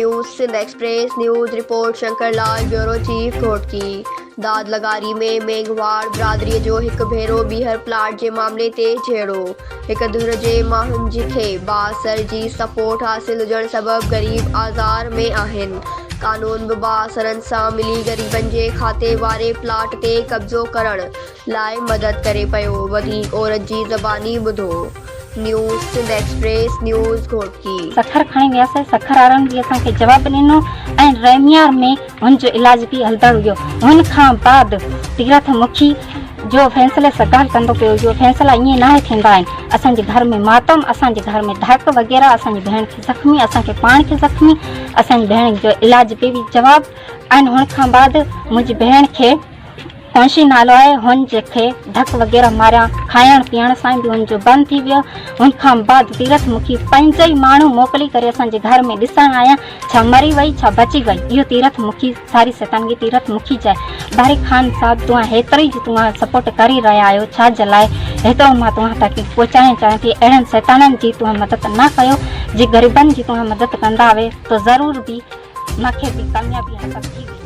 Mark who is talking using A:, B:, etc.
A: News Sindh express news report Shankar Lal bureau chief Ghotki. दाद लगारी में मेघवाड़ बिरादरी जो एक भेरो बीहर प्लाट के मामले ते झेड़ो। एक धुर के माण्हुनि खे बासर जी सपोर्ट हासिल हुजण सबब गरीब आज़ार में आहिनि। कानून भी बासरनि सां मिली गरीबनि जे खाते वारे प्लाट ते कब्ज़ो करण लाइ मदद करे पियो। वधीक औरत जी ज़बानी ॿुधो। News Sindh express News Ghotki.
B: Sukkur खणी वियासीं, सखर वारनि बि असांखे जवाबु ॾिनो ऐं रेमियार में हुनजो इलाज बि हलंदड़ हुयो। हुन खां बाद तीरथ मुखी जो फैसले सां ॻाल्हि कंदो पियो। जो फैसला ईअं न थींदा आहिनि। असांजे घर में मातम, असांजे घर में धक वग़ैरह, असांजी भेण खे ज़ख़्मी, असांखे पाण खे ज़ख़्मी, असांजी भेण जो इलाज पे बि जवाबु आहिनि। हुन खां बाद मुंहिंजी भेण खे कौशी नालो आहे, हुन जेके धक वग़ैरह मारिया, खाइण पीअण सां बि हुनजो बंदि थी वियो। हुन खां बाद तीरथ मुखी पंहिंजा ई माण्हू मोकिली करे असांजे घर में ॾिसण आया, छा मरी वई छा बची वई। इहो तीरथ मुखी सारी शैतानगी तीरथ मुखी जा आहे। बारिक ख़ान साहब तव्हां हेतिरी जी तव्हां सपोर्ट करे रहिया आहियो, छा जे लाइ हेतिरो मां तव्हां तक पहुचाइणु चाहियां थी। अहिड़नि शैताननि जी तव्हां मदद न कयो। जे ग़रीबनि जी तव्हां मदद कंदा हुए त ज़रूर बि मूंखे बि कामयाबी हासिलु थी।